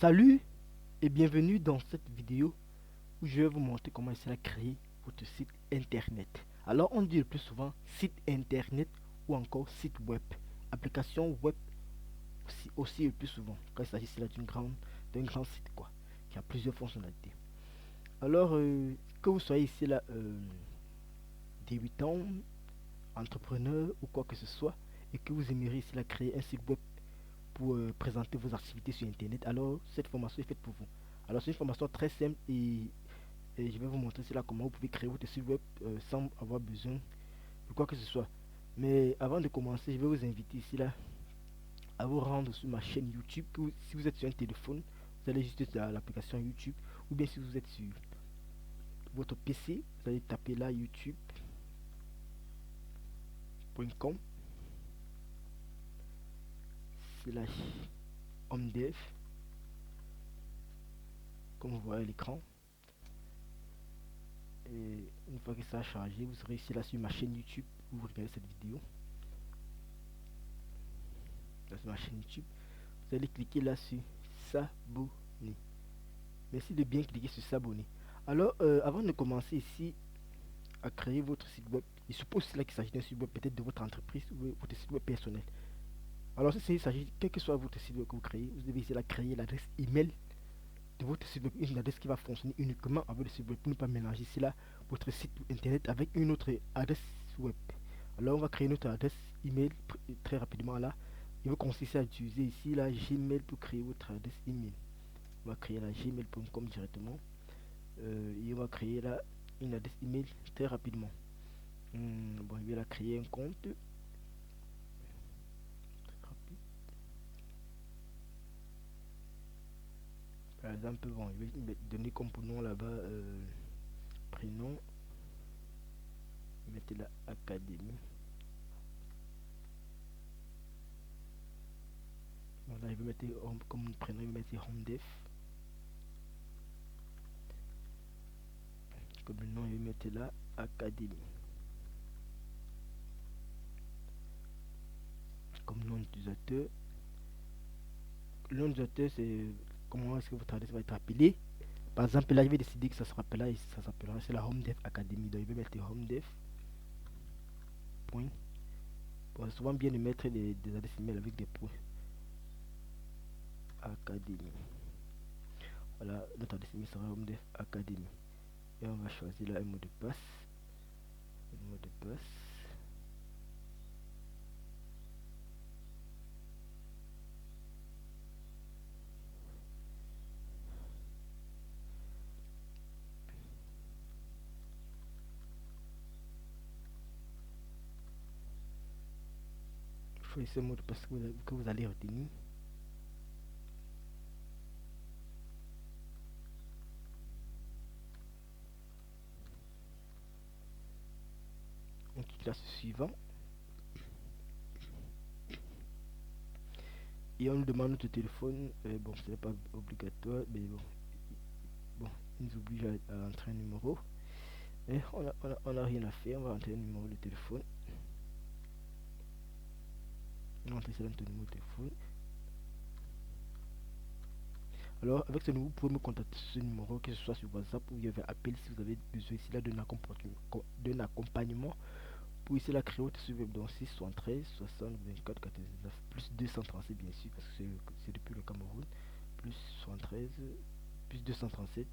Salut et bienvenue dans cette vidéo où je vais vous montrer comment essayer de créer votre site internet. Alors on dit le plus souvent site internet ou encore site web. Application web aussi le plus souvent quand il s'agit d'un grand site quoi, qui a plusieurs fonctionnalités. Alors que vous soyez ici là débutant, entrepreneur ou quoi que ce soit et que vous aimeriez ici là créer un site web pour présenter vos activités sur internet, alors cette formation est faite pour vous. Alors c'est une formation très simple et je vais vous montrer cela comment vous pouvez créer votre site web sans avoir besoin de quoi que ce soit. Mais avant de commencer, je vais vous inviter ici là à vous rendre sur ma chaîne YouTube. Si vous êtes sur un téléphone, vous allez juste sur l'application YouTube, ou bien si vous êtes sur votre PC, vous allez taper là youtube.com slash homedev, comme vous voyez à l'écran. Et une fois que ça a chargé, vous serez ici là sur ma chaîne YouTube où vous regardez cette vidéo. Là sur ma chaîne YouTube, vous allez cliquer là sur s'abonner. Merci de bien cliquer sur s'abonner. Alors avant de commencer ici à créer votre site web, il suppose là qu'il s'agit d'un site web peut-être de votre entreprise ou votre site web personnel. Alors si il s'agit, quel que soit votre site web que vous créez, vous devez ici là créer l'adresse email de votre site web, une adresse qui va fonctionner uniquement avec le site web pour ne pas mélanger ici là votre site internet avec une autre adresse web. Alors on va créer notre adresse email très rapidement là. Il va consister à utiliser ici la Gmail pour créer votre adresse email. On va créer la gmail.com directement et on va créer là une adresse email très rapidement. Bon, je vais la créer un compte. Par exemple, bon, je vais donner comme nom là-bas prénom. Mettez la académie. Voilà, je vais mettre comme prénom, je vais mettre HomeDev. Comme nom, je vais mettre là académie. Comme nom d'utilisateur. Le nom d'utilisateur, c'est comment est-ce que votre adresse va être appelée. Par exemple, là, je vais décider que ça se rappellera et ça s'appellera, c'est la HomeDev Academy. Donc, je vais mettre HomeDev. Point. Bon, c'est souvent bien de mettre des adresses email avec des points. Academy. Voilà, notre adresse email sera HomeDev Academy. Et on va choisir là un mot de passe. Un mot de passe. Choisissez un mot de passe que vous allez retenir. On clique là sur suivant. Et on nous demande notre téléphone. Bon, ce n'est pas obligatoire, mais bon, il nous oblige à entrer un numéro. Et on a rien à faire, on va entrer un numéro de téléphone. On va entrer sur notre numéro de téléphone. Alors, avec ce numéro, vous pouvez me contacter sur ce numéro, que ce soit sur WhatsApp ou via appel si vous avez besoin ici là d'un accompagnement pour ici la créer votre site web dans 6 73 60 24 99 plus 237 bien sûr parce que c'est depuis le Cameroun plus 73 plus 237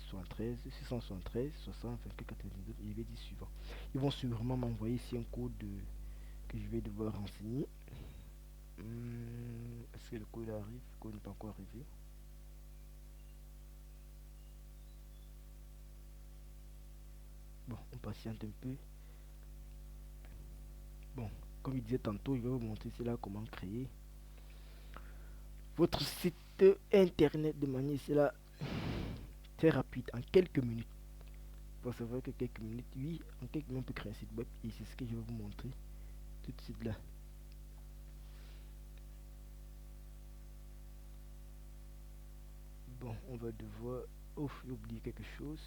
73 673 60 24 99 et je vais dire suivant. Ils vont sûrement m'envoyer ici un code que je vais devoir renseigner. Est-ce que le code arrive? Le code n'est pas encore arrivé. Bon, on patiente un peu. Bon, comme il disait tantôt, je vais vous montrer là comment créer votre site internet de manière là très rapide en quelques minutes. Vous savez que quelques minutes, oui, en quelques minutes on peut créer un site web et c'est ce que je vais vous montrer tout de suite là. Bon, on va devoir... Oh, j'ai oublié quelque chose.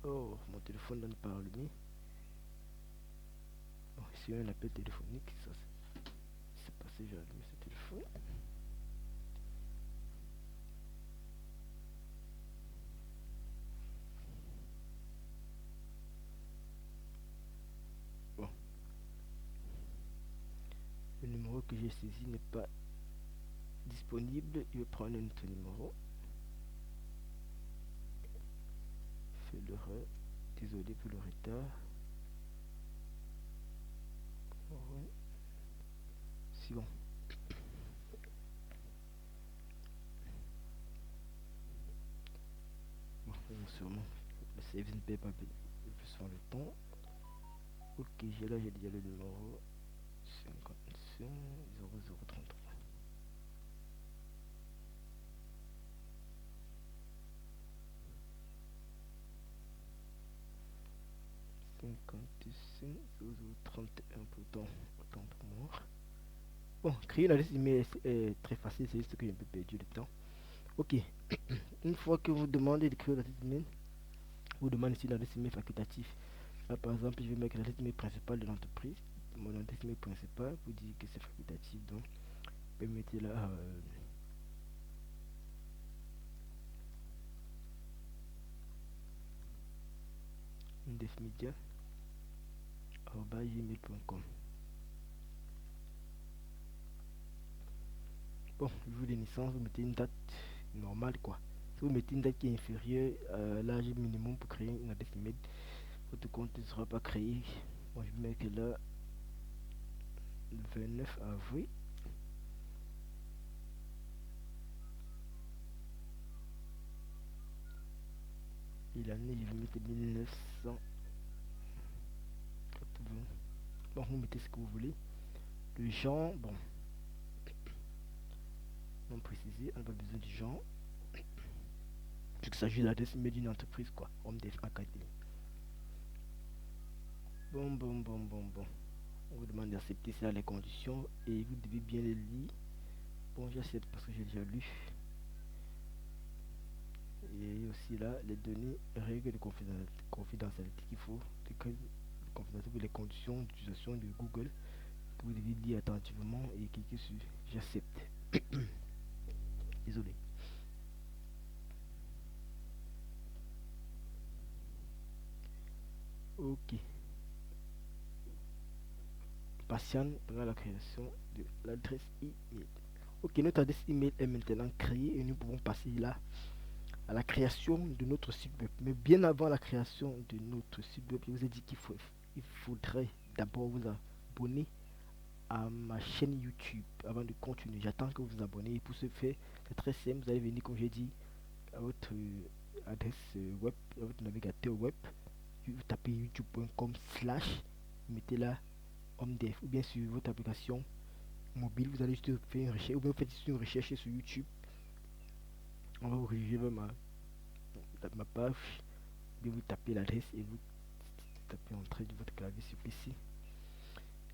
Oh, mon téléphone donne pas allumé. Bon, ici un appel téléphonique, ça c'est passé, j'ai allumé ce téléphone. numéro que j'ai saisi n'est pas disponible. Je vais prendre un autre numéro. Fais l'erreur. Désolé pour le retard. Ouais. C'est bon. Bon, sûrement. Le save ne paie pas besoin le temps. Ok, j'ai déjà le numéro 55 0033. 55 0031 pourtant, autant pour moi. Bon, créer la liste email est très facile, c'est juste que j'ai un peu perdu le temps. Ok, une fois que vous demandez de créer la liste email, vous demandez ici la liste email facultative. Là, par exemple, je vais mettre la liste email principale de l'entreprise. Mon adresse email principale, vous dites que c'est facultatif, donc permettez là indefmedia@gmail.com. Bon, le jour de naissance, vous mettez une date normale quoi. Si vous mettez une date qui est inférieure à l'âge minimum pour créer une adresse email, votre compte ne sera pas créé. Bon, je vais mettre là le 29 avril. Et l'année, je vais mettre 1980. Bon, vous mettez ce que vous voulez. Le genre, bon, non précisé, on n'a pas besoin du genre. Puisqu'il s'agit de l'adresse email d'une entreprise, quoi. HomeDev Academy. Bon. On vous demande d'accepter ça les conditions et vous devez bien les lire. Bon, j'accepte parce que j'ai déjà lu. Et aussi là, les données, règles de confidentialité qu'il faut, les conditions d'utilisation de Google que vous devez lire attentivement et cliquer sur j'accepte. Désolé. Ok. Patiente pendant la création de l'adresse email. Ok, notre adresse email est maintenant créée et nous pouvons passer là à la création de notre site web. Mais bien avant la création de notre site web, je vous ai dit il faudrait d'abord vous abonner à ma chaîne YouTube avant de continuer. J'attends que vous vous abonnez et pour ce faire, c'est très simple. Vous allez venir, comme j'ai dit, à votre adresse web, à votre navigateur web. Vous tapez youtube.com slash, mettez là HomeDev ou bien sur votre application mobile. Vous allez juste faire une recherche ou bien vous faites juste une recherche sur YouTube. On va vous rediriger vers ma page. Bien vous tapez l'adresse et vous tapez entrée de votre clavier sur PC.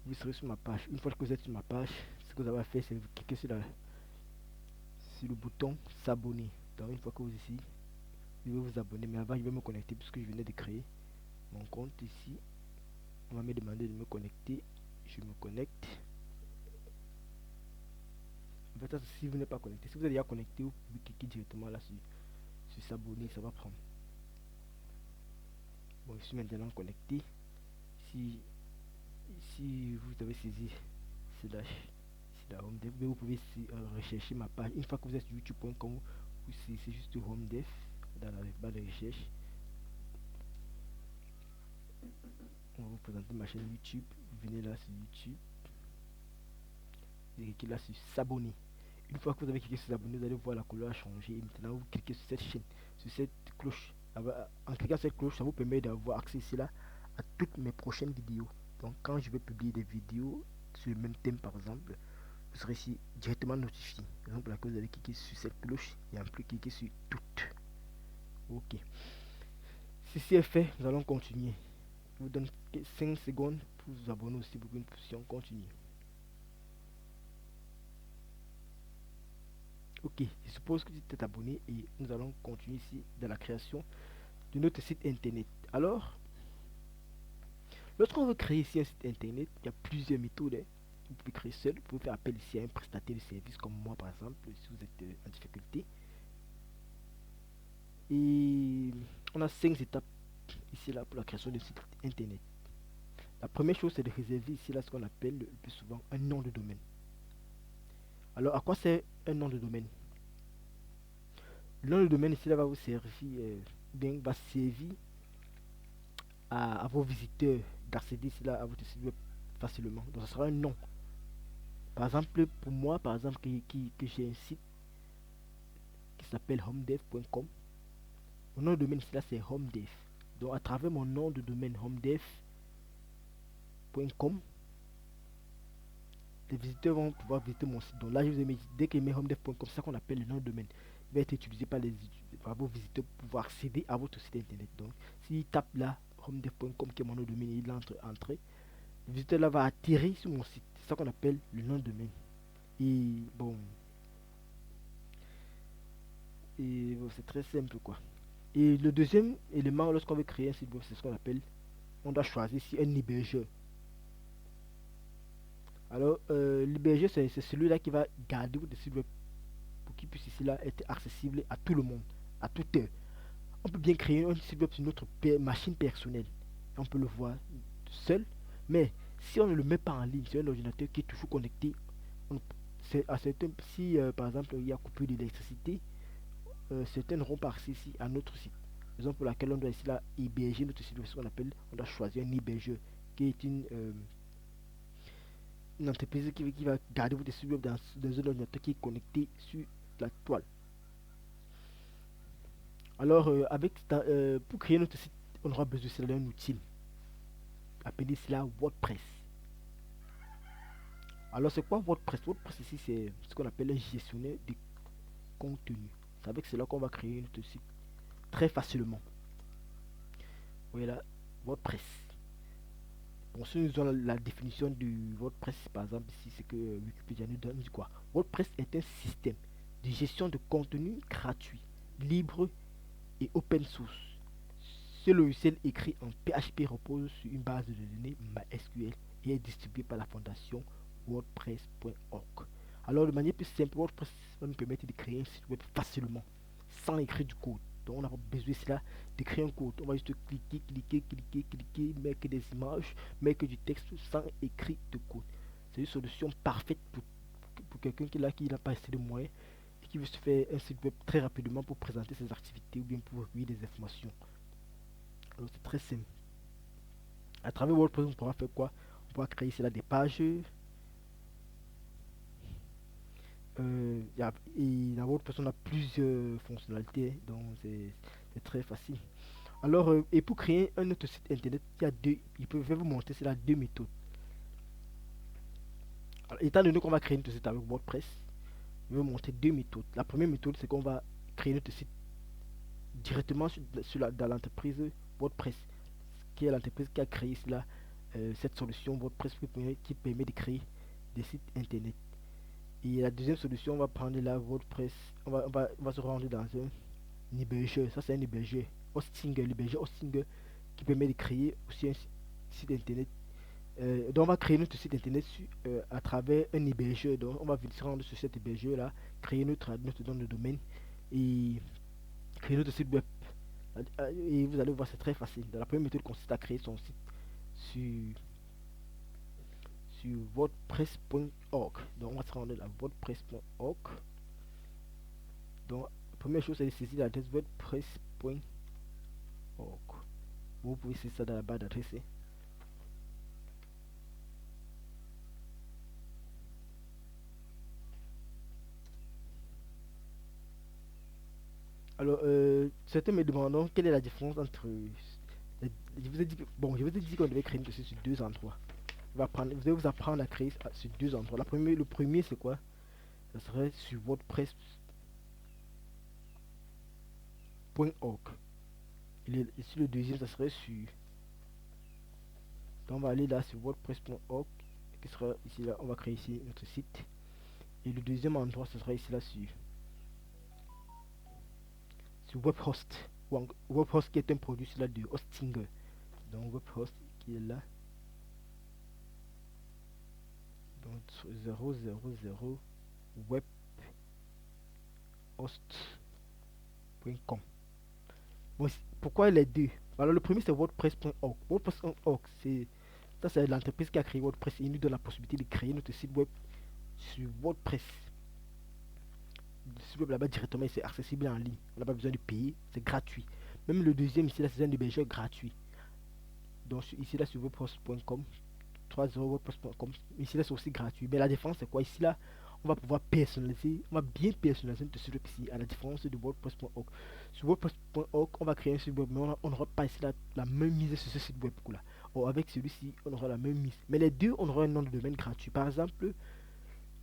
Vous serez sur ma page. Une fois que vous êtes sur ma page, ce que vous avez à faire, c'est vous cliquer sur le bouton s'abonner. Donc une fois que vous ici, je vais vous abonner. Mais avant, je vais me connecter puisque je venais de créer mon compte ici. On va me demander de me connecter. Je me connecte. En fait, si vous n'êtes pas connecté, si vous êtes déjà connecté, vous pouvez cliquer directement là sur s'abonner. Ça va prendre. Bon, je suis maintenant connecté. Si vous avez saisi slash HomeDev, vous pouvez rechercher ma page. Une fois que vous êtes sur youtube.com, c'est juste HomeDev dans la barre de recherche. On va vous présenter ma chaîne YouTube. Vous venez là sur YouTube. Vous cliquez là sur s'abonner. Une fois que vous avez cliqué sur s'abonner, vous allez voir la couleur changer. Et maintenant, vous cliquez sur cette chaîne, sur cette cloche. En cliquant sur cette cloche, ça vous permet d'avoir accès ici là à toutes mes prochaines vidéos. Donc, quand je vais publier des vidéos sur le même thème, par exemple, vous serez ici directement notifié. Par exemple, là, que vous allez cliquer sur cette cloche et en plus cliquer sur toutes. Ok. Ceci est fait, nous allons continuer. Je vous donne 5 secondes pour vous abonner aussi pour que nous puissions continuer. Ok, je suppose que tu t'es abonné et nous allons continuer ici dans la création de notre site internet. Alors, lorsqu'on veut créer ici un site internet, il y a plusieurs méthodes. Vous pouvez créer seul, vous pouvez faire appel ici à un prestataire de service comme moi par exemple, si vous êtes en difficulté. Et on a 5 étapes ici là pour la création de site internet. La première chose c'est de réserver ici là ce qu'on appelle le plus souvent un nom de domaine. Alors, à quoi sert un nom de domaine? Le nom de domaine ici là va vous servir, bien, va servir à vos visiteurs d'accéder ici là à votre site web facilement. Donc, ce sera un nom. Par exemple, pour moi, par exemple, que j'ai un site qui s'appelle homedev.com. Mon nom de domaine ici là c'est homedev. Donc, à travers mon nom de domaine homedev.com, les visiteurs vont pouvoir visiter mon site. Donc là, je vous ai mis, dès que met homedev.com, c'est ça qu'on appelle le nom de domaine. Il va être utilisé par vos visiteurs pour pouvoir accéder à votre site internet. Donc, s'il tape là homedev.com, qui est mon nom de domaine, et il entre entré, le visiteur là va atterrir sur mon site. C'est ça qu'on appelle le nom de domaine. Et bon, c'est très simple quoi. Et le deuxième élément, lorsqu'on veut créer un site web, c'est ce qu'on appelle, on doit choisir ici un hébergeur. Alors, l'hébergeur, c'est celui-là qui va garder votre site web pour qu'il puisse ici là être accessible à tout le monde, à toute heure. On peut bien créer un site web sur notre machine personnelle. On peut le voir seul, mais si on ne le met pas en ligne sur un ordinateur qui est toujours connecté, si par exemple il y a coupure d'électricité, certains n'auront pas accès ici à notre site. Raison pour laquelle on doit ici là héberger notre site web, ce qu'on appelle, on doit choisir un hébergeur qui est une entreprise qui va garder votre site web dans un ordinateur qui est connecté sur la toile. Alors, pour créer notre site, on aura besoin d'un outil appelé cela WordPress. Alors, c'est quoi WordPress? WordPress ici, c'est ce qu'on appelle un gestionnaire de contenu. C'est avec cela qu'on va créer notre site très facilement. Voilà, WordPress. Bon, si nous avons la définition du WordPress, par exemple, ici, c'est que Wikipédia nous donne quoi? WordPress est un système de gestion de contenu gratuit, libre et open source. Ce logiciel écrit en PHP repose sur une base de données MySQL et est distribué par la fondation WordPress.org. Alors, de manière plus simple, WordPress va nous permettre de créer un site web facilement, sans écrire du code. Donc, on n'a pas besoin cela d'écrire un code. On va juste cliquer, mettre des images, mettre du texte sans écrire de code. C'est une solution parfaite pour quelqu'un qui n'a pas assez de moyens et qui veut se faire un site web très rapidement pour présenter ses activités ou bien pour recueillir des informations. Alors, c'est très simple. À travers WordPress, on pourra faire quoi? On pourra créer cela des pages. Dans WordPress, on a plusieurs fonctionnalités, donc c'est très facile. Alors, et pour créer un autre site internet, je peux vous montrer cela deux méthodes. Alors, étant donné qu'on va créer notre site avec WordPress, je vais vous montrer deux méthodes. La première méthode, c'est qu'on va créer notre site directement dans l'entreprise WordPress, qui est l'entreprise qui a créé cela, cette solution WordPress qui permet de créer des sites internet. Et la deuxième solution, on va prendre la WordPress, on va se rendre dans un hébergeur. Ça, c'est un hébergeur Hostinger, l'hébergeur Hostinger qui permet de créer aussi un site internet. Donc, on va créer notre site internet à travers un hébergeur. Donc, on va se rendre sur cet hébergeur là, créer notre nom de domaine et créer notre site web. Et vous allez voir, c'est très facile. La première méthode consiste à créer son site sur wordpress.org. Donc, on va se rendre à wordpress.org. Donc, la première chose, c'est de saisir l'adresse wordpress.org. Vous pouvez saisir ça dans la barre d'adresse. Alors, certains me demandent quelle est la différence entre. Je vous ai dit qu'on devait créer une dossier sur deux endroits. Vous allez vous apprendre à créer sur deux endroits. Le premier, c'est quoi? Ça serait sur wordpress.org. Et ici, le deuxième, ça serait sur. Donc, on va aller là sur wordpress.org. Qui sera ici là. On va créer ici notre site. Et le deuxième endroit, ce sera ici là sur Webhost. Webhost qui est un produit là de Hostinger. Donc Webhost qui est là. Donc 000 webhost.com. Bon, pourquoi les deux? Alors le premier c'est wordpress.org. Wordpress.org c'est l'entreprise qui a créé WordPress et il nous donne la possibilité de créer notre site web sur WordPress. site web là-bas directement et c'est accessible en ligne. On n'a pas besoin de payer, c'est gratuit. Même le deuxième ici là, c'est un hébergeur gratuit. Donc ici là sur wordpress.com, 3 € wordpress.com, ici là c'est aussi gratuit. Mais la différence c'est quoi? Ici là, on va pouvoir personnaliser, on va bien personnaliser notre site web ici, à la différence de wordpress.org. Sur wordpress.org, on va créer un site web, mais on n'aura pas ici la même mise sur ce site web là. Or, avec celui-ci, on aura la même mise. Mais les deux, on aura un nom de domaine gratuit. Par exemple,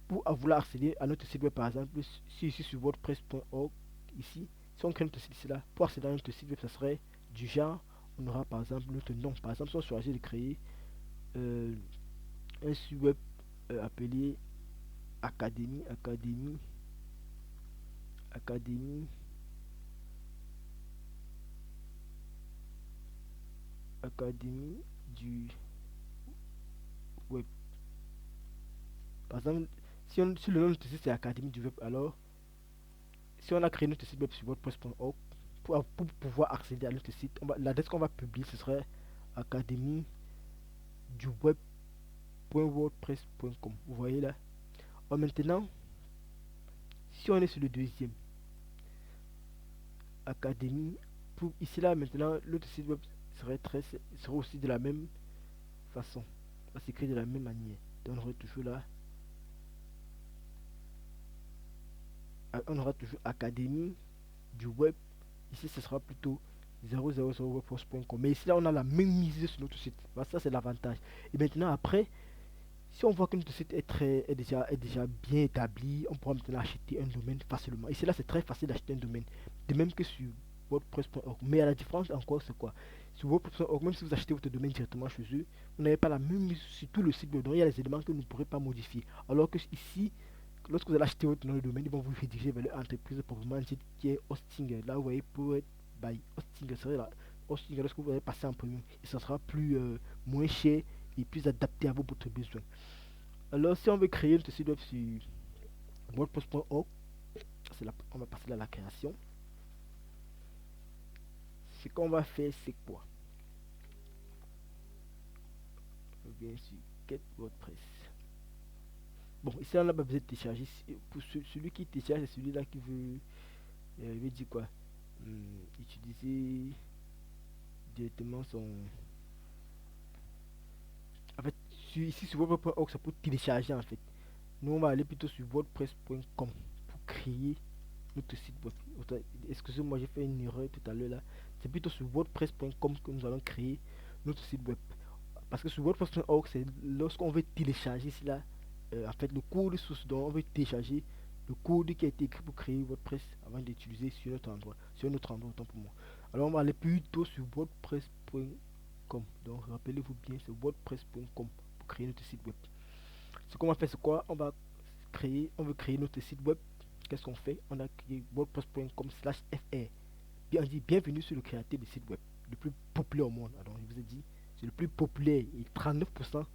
pour vouloir accéder à notre site web, par exemple, si ici sur wordpress.org, ici, si on crée notre site ici là, pour accéder à notre site web, ça serait du genre, on aura par exemple notre nom. Par exemple, si on choisit de créer un site web appelé Académie, Académie, Académie du web. Par exemple, si le nom de notre site c'est Académie du web, alors si on a créé notre site web sur wordpress.org, pour pouvoir accéder à notre site, l'adresse qu'on va publier ce serait académie du web.wordpress.com. Vous voyez là. Alors maintenant, si on est sur le deuxième, académie, pour ici là maintenant, l'autre site web serait aussi de la même façon. Ça s'écrit de la même manière. Donc on aura toujours là, on aura toujours académie du web. Ici ce sera plutôt 000wordpress.com. Mais ici là on a la même mise sur notre site. Voilà, ça c'est l'avantage. Et maintenant après, si on voit que notre site est déjà bien établi, on pourra maintenant acheter un domaine facilement. Ici là c'est très facile d'acheter un domaine. De même que sur wordpress.org. Mais à la différence encore c'est quoi? Sur wordpress.org, même si vous achetez votre domaine directement chez eux, vous n'avez pas la même mise sur tout le site. Donc il y a des éléments que vous ne pourrez pas modifier. Alors que ici, lorsque vous allez acheter votre nom de domaine, ils vont vous rediriger vers l'entreprise proprement dite qui est Hostinger. Là, vous voyez, pour être by Hostinger, c'est là. Hostinger, lorsque vous allez passer en premium, et ça sera plus moins cher et plus adapté à vos besoins. Alors, si on veut créer notre site web sur WordPress.org, on va passer à la création. Ce qu'on va faire, c'est quoi? On vient sur Get WordPress. Bon, ici on a pas besoin de télécharger. Pour celui qui télécharge, c'est celui-là qui veut dire quoi? Utiliser directement son. En fait, ici sur wordpress.org, c'est pour télécharger en fait. Nous, on va aller plutôt sur wordpress.com pour créer notre site web. Excusez-moi, j'ai fait une erreur tout à l'heure là. C'est plutôt sur wordpress.com que nous allons créer notre site web. Parce que sur wordpress.org, c'est lorsqu'on veut télécharger cela, en fait, le code source dont on veut télécharger le code qui a été écrit pour créer WordPress avant d'utiliser sur notre endroit. Autant pour moi. Alors, on va aller plutôt sur wordpress.com. Donc, rappelez-vous bien, c'est wordpress.com pour créer notre site web. Ce qu'on va faire, c'est quoi? On veut créer notre site web. Qu'est-ce qu'on fait? On a créé wordpress.com/fr. Bien dit, bienvenue sur le créateur de site web, le plus populaire au monde. Alors, je vous ai dit, c'est le plus populaire et 39%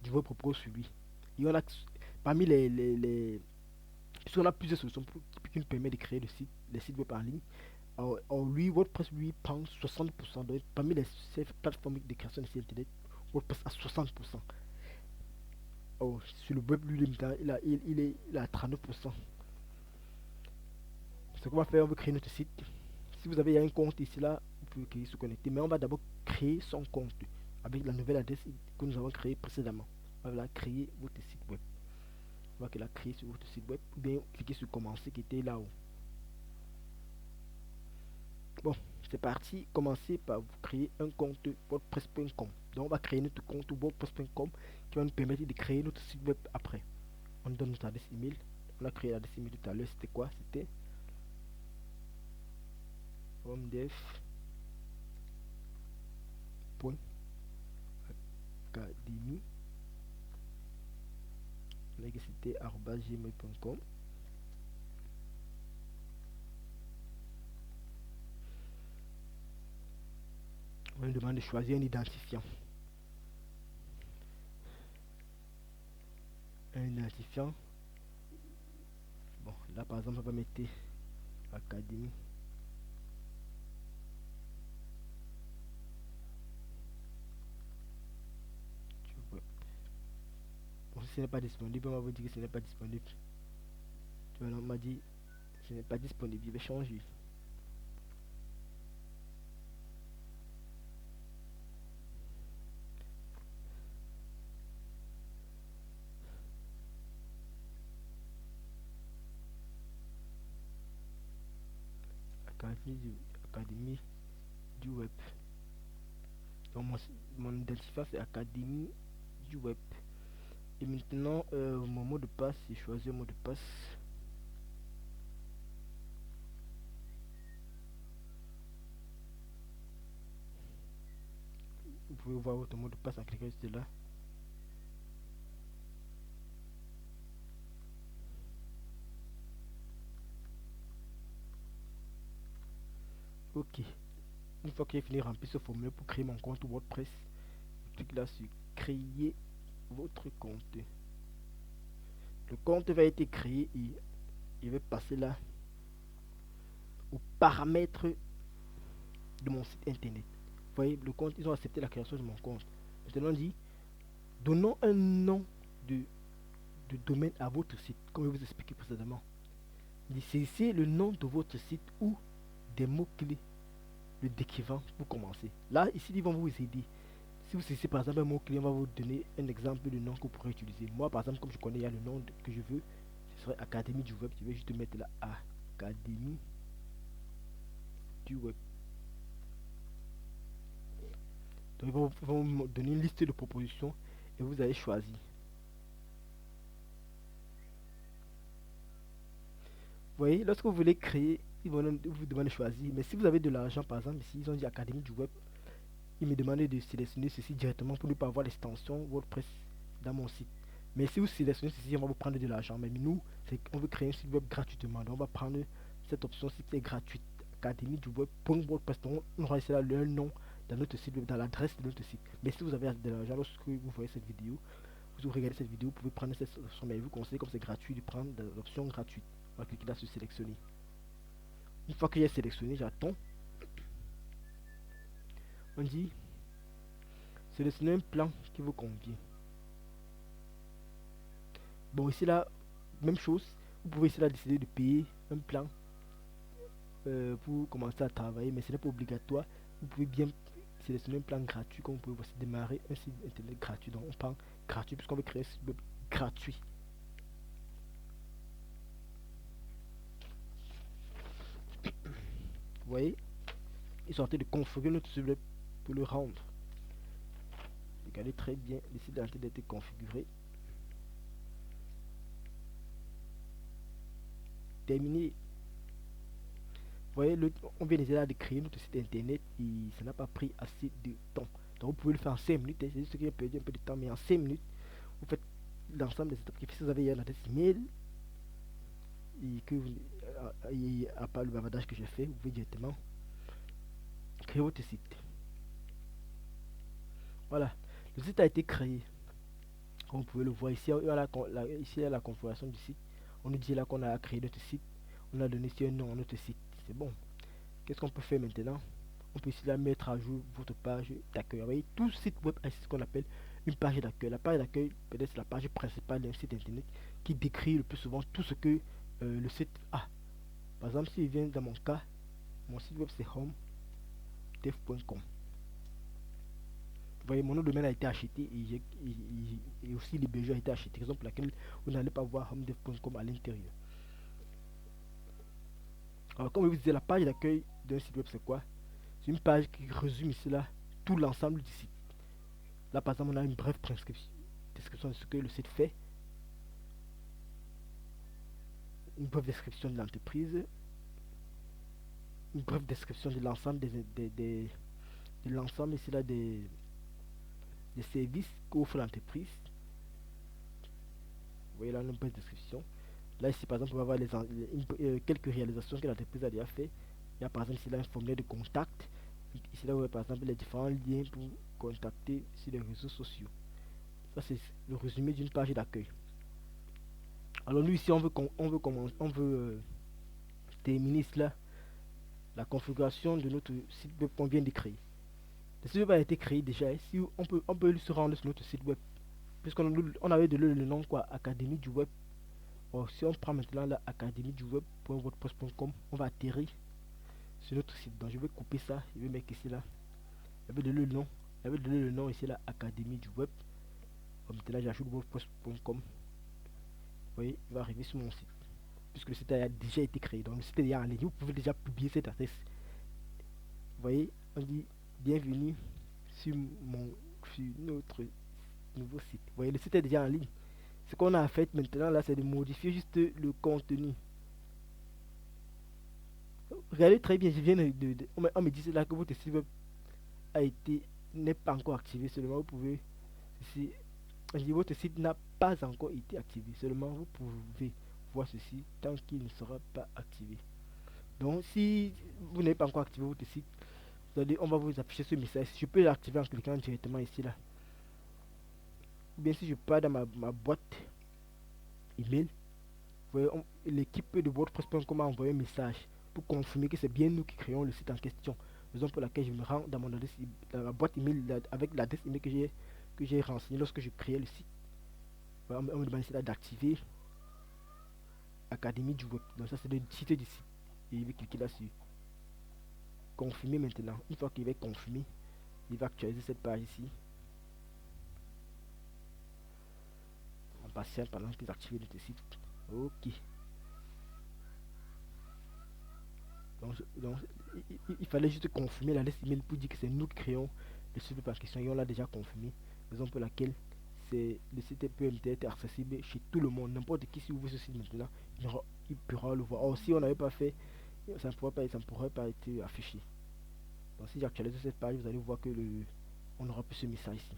du web propose sur lui. Et on a parmi si on a plusieurs solutions qui nous permettent de créer les sites web en ligne. Lui, WordPress lui prend 60%. Donc, parmi ces plateformes de création de sites internet, WordPress a 60%. Sur le web, lui, il a 39%. Ce qu'on va faire, on veut créer notre site. Si vous avez un compte ici là, vous pouvez se connecter. Mais on va d'abord créer son compte avec la nouvelle adresse que nous avons créée précédemment. On va créer votre site web. On va la créer sur votre site web. Ou bien cliquer sur commencer qui était là-haut. Bon, c'est parti. Commencez par vous créer un compte wordpress.com. Donc on va créer notre compte wordpress.com qui va nous permettre de créer notre site web après. On donne notre adresse email. On a créé l'adresse email tout à l'heure. C'était quoi? C'était homedev.academy. Là c'était @gmail.com. On nous demande de choisir un identifiant. Bon, là par exemple, on va mettre Académie. Bon, si ce n'est pas disponible, on va vous dire que ce n'est pas disponible. On m'a dit Ce n'est pas disponible, je vais changer. Académie du web. Donc mon identifiant c'est Académie du web. Et maintenant, mon mot de passe, j'ai choisi un mot de passe. Vous pouvez voir votre mot de passe en cliquant sur là. Ok. Une fois que j'ai fini de remplir ce formulaire pour créer mon compte WordPress, je clique là sur créer votre compte. Le compte va être créé et je vais passer là aux paramètres de mon site internet. Vous voyez, le compte, ils ont accepté la création de mon compte. Maintenant, on dit donnons un nom de domaine à votre site, comme je vous expliqué précédemment. Saisissez le nom de votre site ou des mots-clés le décrivant pour commencer. Là, ici, ils vont vous aider. Si vous saisissez par exemple un mot-clé, on va vous donner un exemple de nom que vous pourrez utiliser. Moi, par exemple, comme je connais, il y a le nom que je veux, ce serait Académie du web. Je vais juste mettre là Académie du web. Donc, ils vont me donner une liste de propositions et vous allez choisir. Vous voyez, lorsque vous voulez créer, ils vont vous demander de choisir. Mais si vous avez de l'argent, par exemple, ici, ils ont dit Académie du web, ils me demandaient de sélectionner ceci directement pour ne pas avoir l'extension WordPress dans mon site. Mais si vous sélectionnez ceci, on va vous prendre de l'argent. Mais nous, on veut créer un site web gratuitement. Donc on va prendre cette option si c'est gratuite. Académie du web.wordpress. Donc on aura ici là le nom dans notre site web, dans l'adresse de notre site. Mais si vous avez de l'argent, lorsque vous voyez cette vidéo, vous regardez cette vidéo, vous pouvez prendre cette option. Mais je vous conseille, comme c'est gratuit, de prendre l'option gratuite. On va cliquer là sur sélectionner. Une fois que j'ai sélectionné, j'attends. On dit sélectionnez un plan qui vous convient. Bon, ici là, même chose. Vous pouvez ici là décider de payer un plan pour commencer à travailler, mais ce n'est pas obligatoire. Vous pouvez bien sélectionner un plan gratuit, comme vous pouvez aussi démarrer un site internet gratuit. Donc on prend gratuit puisqu'on veut créer un site web gratuit. Vous voyez, ils sont en train de configurer notre site web pour le rendre. Regardez très bien, le site est en train d'être configuré. Terminé. Vous voyez, on vient déjà de créer notre site internet et ça n'a pas pris assez de temps. Donc vous pouvez le faire en 5 minutes. C'est juste que j'ai perdu un peu de temps, mais en 5 minutes, vous faites l'ensemble des étapes. Si vous avez une adresse email et que vous, à part le bavardage que j'ai fait, vous pouvez directement créer votre site. Voilà, le site a été créé. Comme vous pouvez le voir ici, ici il y a la configuration du site. On nous dit là qu'on a créé notre site. On a donné ici un nom à notre site. C'est bon. Qu'est-ce qu'on peut faire maintenant? On peut ici là mettre à jour votre page d'accueil. Vous voyez, tout site web a ce qu'on appelle une page d'accueil. La page d'accueil, peut-être c'est la page principale d'un site internet qui décrit le plus souvent tout ce que le site a. Par exemple, si je viens dans mon cas, mon site web c'est homedev.com. Vous voyez, mon nom de domaine a été acheté et aussi l'hébergeur a été acheté. Raison pour laquelle vous n'allez pas voir homedev.com à l'intérieur. Alors, comme je vous disais, la page d'accueil d'un site web c'est quoi? C'est une page qui résume ici là tout l'ensemble du site. Là par exemple on a une brève description de ce que le site fait, une brève description de l'entreprise, une brève description de l'ensemble de l'ensemble ici là des services qu'offre l'entreprise. Vous voyez là une brève description. Là ici par exemple on va voir quelques réalisations que l'entreprise a déjà fait. Il y a par exemple ici là un formulaire de contact. Ici là vous voyez par exemple les différents liens pour contacter sur les réseaux sociaux. Ça c'est le résumé d'une page d'accueil. Alors nous ici on veut terminer cela, la configuration de notre site web qu'on vient de créer. Le site web a été créé déjà. Si on peut se rendre sur notre site web, puisqu'on avait donné le nom quoi, Académie du web. Bon, si on prend maintenant la académie du web.wordpress.com, on va atterrir sur notre site. Donc je vais couper ça, je vais mettre ici là. Je vais donner le nom. Je vais donner le nom ici là, académie du web. Bon, maintenant j'ajoute wordpress.com. Vous voyez, il va arriver sur mon site. Puisque le site a déjà été créé. Donc le site est déjà en ligne. Vous pouvez déjà publier cette adresse. Vous voyez, on dit bienvenue sur notre nouveau site. Vous voyez, le site est déjà en ligne. Ce qu'on a fait maintenant là, c'est de modifier juste le contenu. Regardez très bien, je viens on me dit là que votre site web a été n'est pas encore activé. Seulement vous pouvez ici, votre site n'a pas encore été activé. Seulement vous pouvez voir ceci tant qu'il ne sera pas activé. Donc si vous n'avez pas encore activé votre site, on va vous afficher ce message. Je peux l'activer en cliquant directement ici là. Ou bien si je pars dans ma boîte email, l'équipe de WordPress.com a envoyé un message pour confirmer que c'est bien nous qui créons le site en question. Raison pour laquelle je me rends dans mon adresse, dans ma boîte email avec l'adresse email que j'ai renseigné lorsque je créais le site. Voilà, on me demande ici d'activer Académie du web. Donc ça c'est le titre du site. Et il va cliquer là-dessus. Confirmer maintenant. Une fois qu'il va confirmer, il va actualiser cette page ici. En patient pendant qu'ils activent notre site. Ok. Donc il fallait juste confirmer l'adresse email pour dire que c'est nous qui créons le site par question et on l'a déjà confirmé. Raison pour laquelle le site peut être accessible chez tout le monde. N'importe qui, si ouvre ce site maintenant, il pourra le voir. Or, si on n'avait pas fait, ça ne pourrait pas être affiché. Donc, si j'actualise cette page, vous allez voir que on aura plus ce message ici.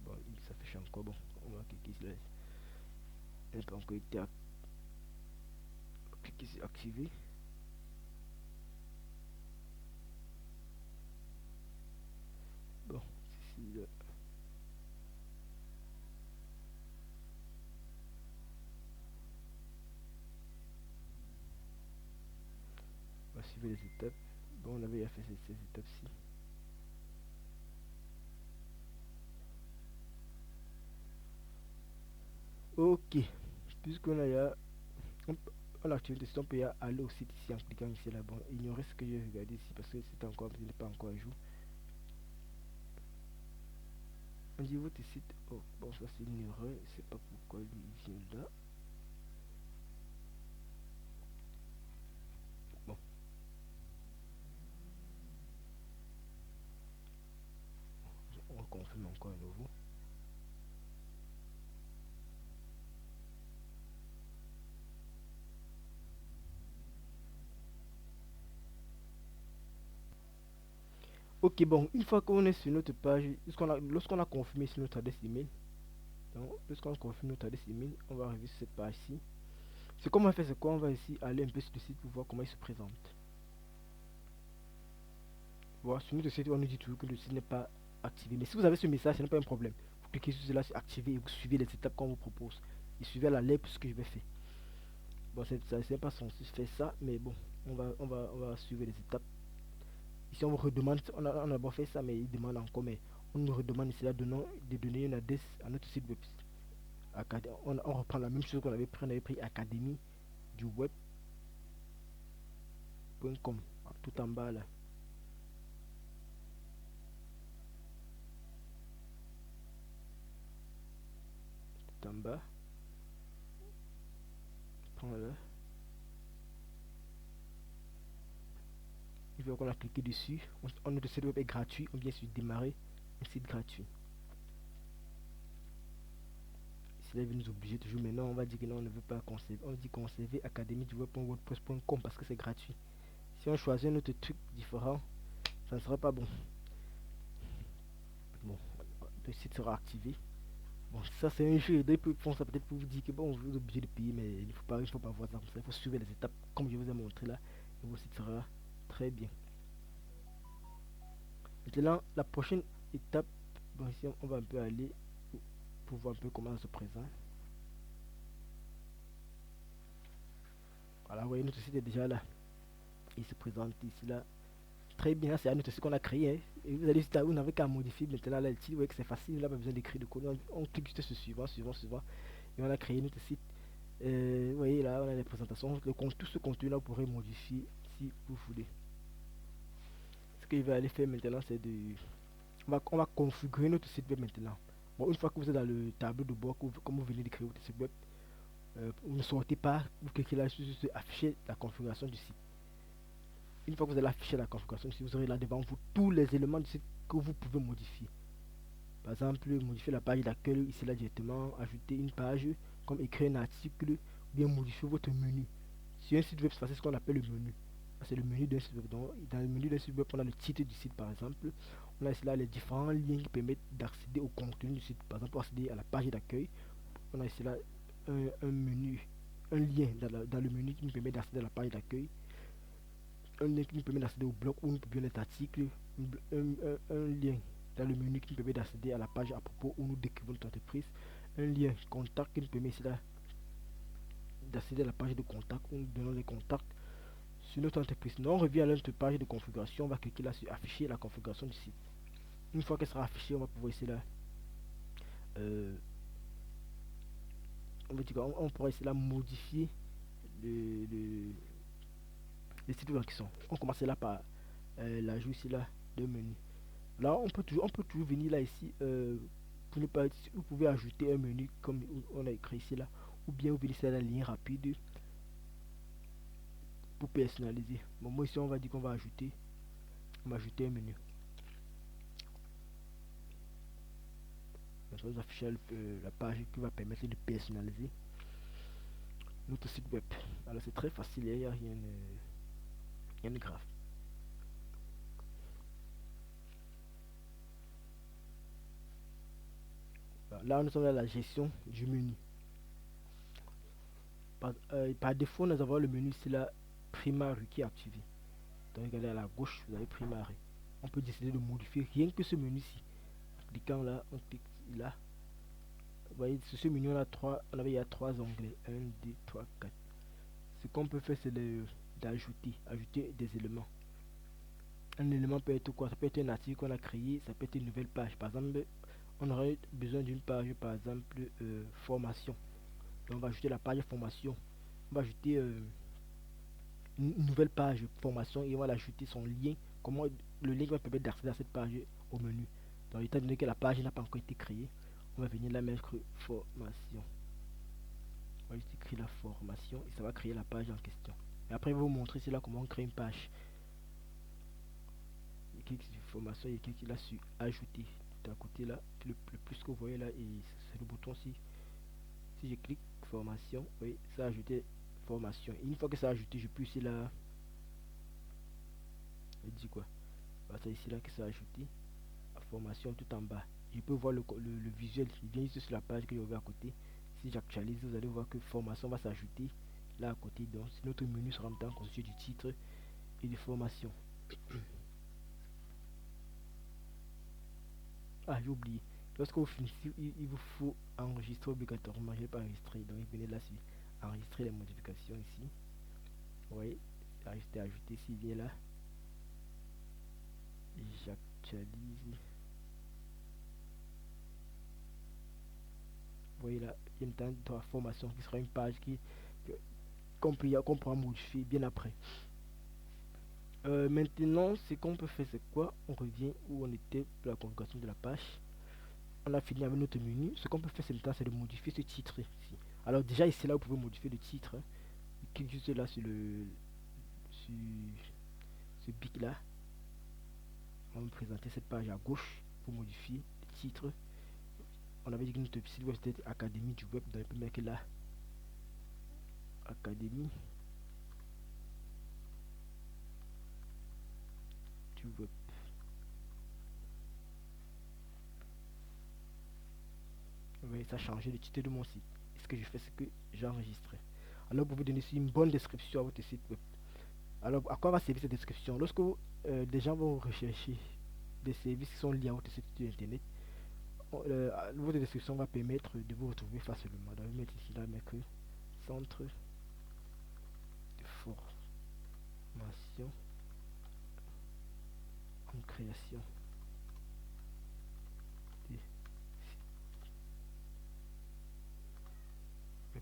Bon, il s'affiche encore. Bon, on va cliquer ici. Il n'a pas encore été activé. Bon, ici, là. On va suivre les étapes. Bon, on avait déjà fait ces étapes-ci. Ok, puisqu'on a déjà on active le site, on peut aller au site ici en cliquant ici là. Bon, ignorez ce que j'ai regardé ici parce que c'est encore, ce n'est pas encore à jour. On dit votre site. Oh, bon, ça c'est une erreur. Je sais pas pourquoi il vient là. Bon, on confirme encore à nouveau. Ok, bon, une fois qu'on est sur notre page, lorsqu'on a confirmé sur notre adresse email, donc lorsqu'on confirme notre adresse email, on va arriver sur cette page-ci. Ce qu'on va faire, c'est quoi? On va ici aller un peu sur le site pour voir comment il se présente. Voilà, sur notre site, on nous dit toujours que le site n'est pas activé. Mais si vous avez ce message, ce n'est pas un problème. Vous cliquez sur cela, c'est activé et vous suivez les étapes qu'on vous propose. Et suivez la lettre ce que je vais faire. Bon, c'est pas censé faire ça, mais bon, on va suivre les étapes. Ici, on vous redemande, on a d'abord fait ça, mais il demande encore, mais on nous redemande ici là de donner une adresse à notre site web. On reprend la même chose qu'on avait pris, on avait pris académie du web.com, tout en bas là. Tout en bas. Voilà. Une fois qu'on a cliqué dessus, notre site web est gratuit, on vient sur démarrer un site gratuit. Ici là, il va nous obliger toujours, mais non, on va dire que non, on ne veut pas conserver. On dit conserver académie du web.wordpress.com parce que c'est gratuit. Si on choisit un autre truc différent, ça ne sera pas bon. Bon, le site sera activé. Bon, ça c'est un jeu, ils font ça peut-être pour vous dire que bon, vous êtes obligé de payer, mais il faut pas voir ça comme ça. Il faut suivre les étapes comme je vous ai montré là, et votre site sera très bien. Maintenant, la prochaine étape, bon ici on va un peu aller pour voir un peu comment ça se présente. Voilà, vous voyez notre site est déjà là. Il se présente ici là, très bien, c'est un autre site qu'on a créé, hein. Et vous allez juste, vous n'avez qu'à modifier maintenant là, le titre, vous voyez que c'est facile, là, pas besoin d'écrire de code. On clique juste sur suivant, suivant, suivant, et on a créé notre site. Vous voyez là, on a les présentations, tout ce contenu là, vous pourrez modifier si vous voulez. Ce qu'il va aller faire maintenant, c'est de. On va configurer notre site web maintenant. Bon, une fois que vous êtes dans le tableau de bord, comme vous venez de créer votre site web, vous ne sortez pas, vous cliquez là, juste afficher la configuration du site. Une fois que vous allez afficher la configuration du site, vous aurez là devant vous tous les éléments du site que vous pouvez modifier. Par exemple, modifier la page d'accueil ici là directement, ajouter une page, comme écrire un article, ou bien modifier votre menu. Sur un site web, c'est ce qu'on appelle le menu. C'est le menu d'un site web. Donc, dans le menu d'un site web, on a le titre du site par exemple. On a ici là les différents liens qui permettent d'accéder au contenu du site. Par exemple, pour accéder à la page d'accueil, on a ici là un menu, un lien dans le menu qui nous permet d'accéder à la page d'accueil. Un lien qui nous permet d'accéder au blog où nous publions notre article. Un lien dans le menu qui nous permet d'accéder à la page à propos où nous décrivons notre entreprise. Un lien contact qui nous permet ici là d'accéder à la page de contact où nous donnons les contacts sur notre entreprise. Donc on revient à notre page de configuration, on va cliquer là sur afficher la configuration du site. Une fois qu'elle sera affichée, on va pouvoir ici là on pourra ici là modifier le les sites web qui sont. On commence là par l'ajout ici là de menu. Là on peut toujours venir là ici pour ne pas, vous pouvez ajouter un menu comme on a écrit ici là, ou bien vous venez ici à la ligne rapide pour personnaliser. Bon, moi ici on va dire qu'on va ajouter un menu. On va afficher la page qui va permettre de personnaliser notre site web. Alors c'est très facile, il n'y a rien de grave. Là nous sommes dans la gestion du menu. Par défaut nous avons le menu ici là, Primary, qui est activé. Donc regardez à la gauche, vous avez Primary. On peut décider de modifier rien que ce menu ci. En cliquant là, on clique là. Vous voyez, sur ce menu il y a trois onglets, 1, 2, 3, 4. Ce qu'on peut faire, c'est ajouter des éléments. Un élément peut être quoi? Ça peut être un article qu'on a créé, ça peut être une nouvelle page. Par exemple, on aurait besoin d'une page, par exemple, formation. Donc on va ajouter la page formation. On va ajouter une nouvelle page formation et on va l'ajouter son lien. Comment le lien va permettre d'accéder à cette page au menu. Donc étant donné que la page n'a pas encore été créée, on va venir la mettre formation. On va juste écrire la formation et ça va créer la page en question. Et après, il va vous montrer c'est là comment on crée une page. Il clique sur formation, il clique là sur ajouter. Tout à côté là, le plus que vous voyez là, et c'est le bouton si je clique formation, oui, ça a ajouté formation. Et une fois que ça a ajouté, je peux ici là. Il dit quoi? C'est ici là que ça a ajouté. La formation tout en bas. Je peux voir le visuel. Il vient juste sur la page que j'ai à côté. Si j'actualise, vous allez voir que formation va s'ajouter là à côté. Donc notre menu sera maintenant constitué du titre et de formation. Ah, j'ai oublié. Lorsque vous finissez, il vous faut enregistrer obligatoirement. Je n'ai pas enregistré. Donc, venez là sur enregistrer les modifications ici. Vous voyez, ajouter ici, vient là. J'actualise. Vous voyez là, il y a une temps de formation qui sera une page qu'on pourra modifier bien après. Maintenant, ce qu'on peut faire, c'est quoi? On revient où on était pour la configuration de la page. On a fini avec notre menu. Ce qu'on peut faire maintenant, c'est de modifier ce titre ici. Alors déjà ici là, vous pouvez modifier le titre. Clique juste là sur sur ce bic là. On va me présenter cette page à gauche pour modifier le titre. On avait dit que notre site web c'était Académie du web, donc on peut mettre là Académie du web. Oui, ça a changé le titre de mon site. Ce que je fais, c'est que j'ai enregistré. Alors, vous pouvez donner une bonne description à votre site web. Alors, à quoi va servir cette description? Lorsque des gens vont rechercher des services qui sont liés à votre site internet, votre description va permettre de vous retrouver facilement. Donc, je vais mettre ici là, mettre centre de formation création des sites web.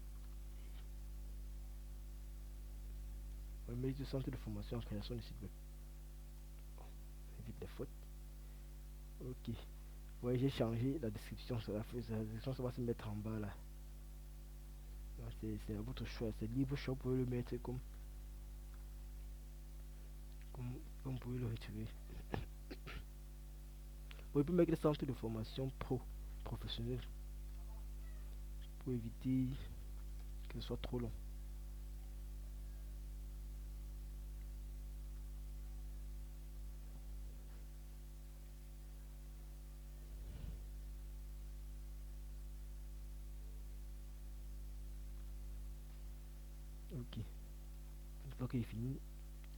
On met le centre de formation en création de site web. Bon, on évite les fautes. Ok. Ouais, j'ai changé la description. La description, ça va se mettre en bas là. C'est à votre choix. C'est libre choix. Vous pouvez le mettre comme vous pouvez le retirer. Vous pouvez mettre le centre de formation professionnel pour éviter que ce soit trop long. Ok. Une fois qu'il est fini, vous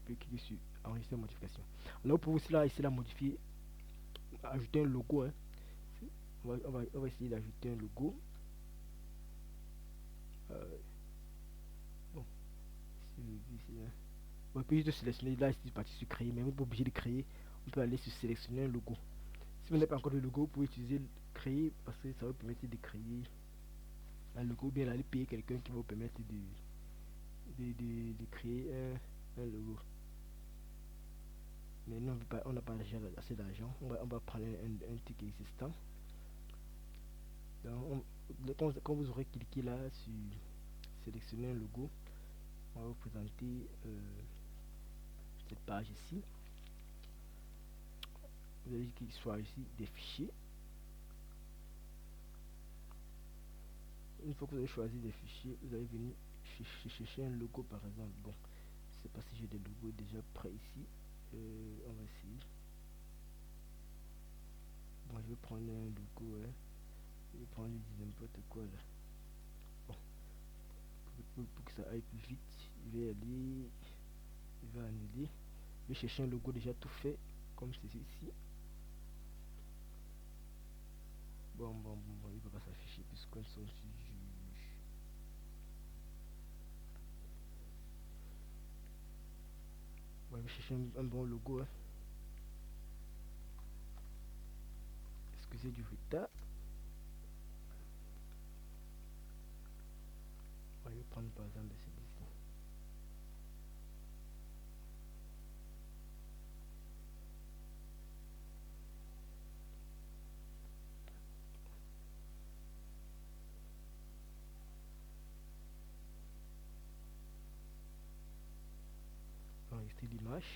pouvez cliquer sur enregistrer modification. Alors pour vous ici là, ici là modifier, ajouter un logo. Hein. On va essayer d'ajouter un logo. Bon, ici, là. On peut juste sélectionner là, ici parti sur créer, mais vous n'êtes pas obligé de créer. On peut aller sur sélectionner un logo. Si vous n'avez pas encore de logo, vous pouvez utiliser créer parce que ça va vous permettre de créer un logo, ou bien aller payer quelqu'un qui va vous permettre de créer un logo. Mais nous, on n'a pas déjà assez d'argent. On va prendre un ticket existant. Donc, quand vous aurez cliqué là sur sélectionner un logo, on va vous présenter cette page ici. Vous allez qu'il soit ici des fichiers. Une fois que vous avez choisi des fichiers, vous allez venir chercher un logo par exemple. Bon, je sais pas si j'ai des logos déjà prêts ici. On va essayer. Bon, je vais prendre un logo. Hein. Je vais prendre n'importe quoi là. Bon, pour que ça aille plus vite, je vais aller. Je vais annuler. Je vais chercher un logo déjà tout fait, comme ceci ici. Bon, il va pas s'afficher puisqu'on sont sur juge. Bon, je vais chercher un bon logo. Hein. Excusez du retard. On va prendre par exemple celui-ci. Enregistrer l'image.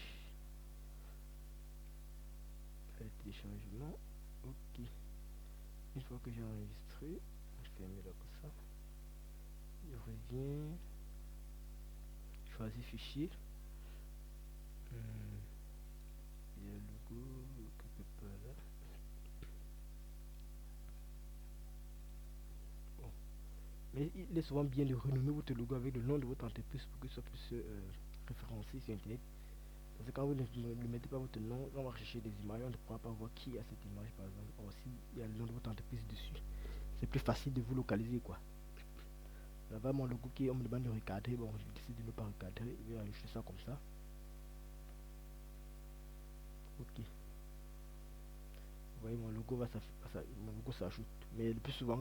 Le téléchargement. Ok. Une fois que j'ai enregistré, je ferme là comme ça. Je reviens. Choisis fichier. Il y a le logo quelque part là. Bon. Mais il est souvent bien de renommer votre logo avec le nom de votre entreprise pour que ça puisse référencer sur internet. Parce que quand vous ne mettez pas votre nom, on va chercher des images, on ne pourra pas voir qui a cette image par exemple. Or, si il y a le nom de votre entreprise dessus, c'est plus facile de vous localiser quoi. Là-bas, mon logo qui on me demande de recadrer, bon, je décide de ne pas recadrer, je vais ajouter ça comme ça. Ok. Vous voyez, mon logo s'ajoute. Mais le plus souvent,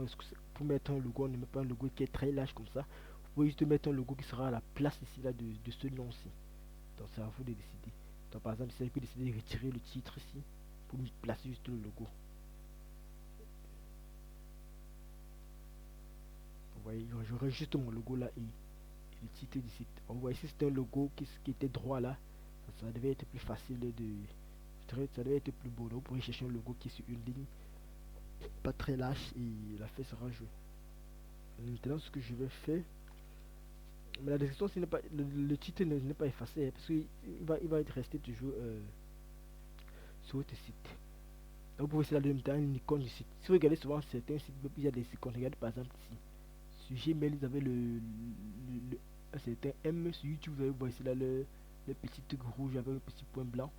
pour mettre un logo, on ne met pas un logo qui est très large comme ça. Vous pouvez juste mettre un logo qui sera à la place ici là de ce nom-ci. Donc c'est à vous de décider. Donc par exemple, si vous décidez de retirer le titre ici pour placer juste le logo. Vous voyez, j'aurai juste mon logo là et le titre du site. Vous voyez, si c'était un logo qui était droit là, ça devait être plus facile de. Ça devait être plus beau. Donc vous pourrez chercher un logo qui est sur une ligne pas très large et la fête sera jouée. Maintenant, ce que je vais faire, mais la description, le titre n'est pas effacé hein, parce qu'il va être resté toujours sur votre site. Donc, vous pouvez essayer de mettre une icône du site. Si vous regardez souvent certains sites, il y a des icônes. Regardez par exemple ici. Sur Gmail, vous avez un certain M. Sur YouTube, vous avez voir ici là le petit truc rouge avec le petit point blanc.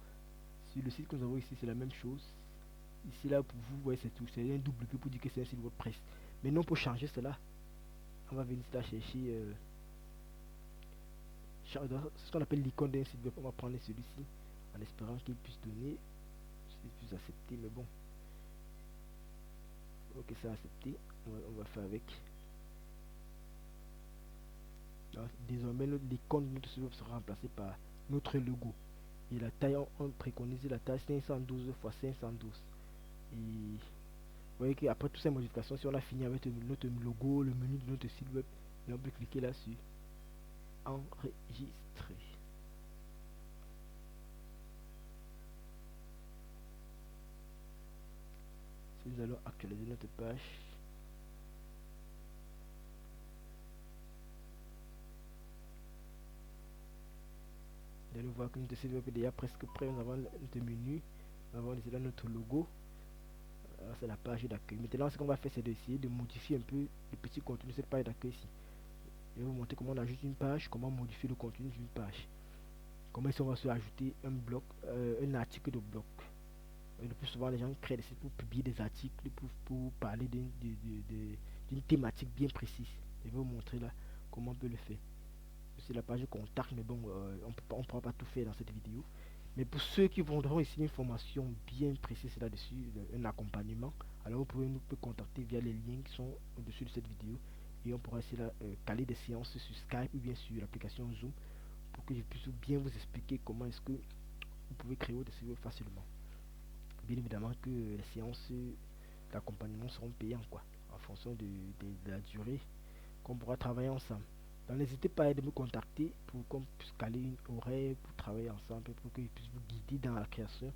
Sur le site que nous avons ici, c'est la même chose. Ici là, pour vous, voyez, c'est tout. C'est un double P pour dire que c'est un site WordPress. Mais non, pour changer cela, on va venir là chercher. C'est ce qu'on appelle l'icône d'un site web. On va prendre celui-ci en espérant qu'il puisse donner. plus accepter, mais bon. Ok, c'est accepté. On va faire avec. Alors, désormais, l'icône de notre site web sera remplacée par notre logo. Et la taille, on préconise la taille 512 x 512. Et vous voyez qu'après toutes ces modifications, si on a fini avec notre logo, le menu de notre site web, et on peut cliquer là-dessus. Enregistrer. Si nous allons actualiser notre page, vous allez voir que notre site web est déjà presque prêt. Nous avons notre menu, nous avons déjà notre logo. C'est la page d'accueil. Maintenant, ce qu'on va faire, c'est d'essayer de modifier un peu le petit contenu de cette page d'accueil ici. Je vais vous montrer comment on ajoute une page, comment modifier le contenu d'une page. Comment si on va se ajouter un bloc, un article de bloc. Et le plus souvent, les gens créent des sites pour publier des articles, pour parler d'une thématique bien précise. Je vais vous montrer là comment on peut le faire. C'est la page contact, mais bon, on ne pourra pas tout faire dans cette vidéo. Mais pour ceux qui voudront ici une formation bien précise là-dessus, un accompagnement, alors vous pouvez nous contacter via les liens qui sont au-dessus de cette vidéo. Et on pourra essayer de caler des séances sur Skype ou bien sur l'application Zoom pour que je puisse bien vous expliquer comment est-ce que vous pouvez créer des sites facilement. Bien évidemment que les séances d'accompagnement seront payantes quoi, en fonction de la durée qu'on pourra travailler ensemble. Donc n'hésitez pas à me contacter pour qu'on puisse caler une horaire pour travailler ensemble, pour que je puisse vous guider dans la création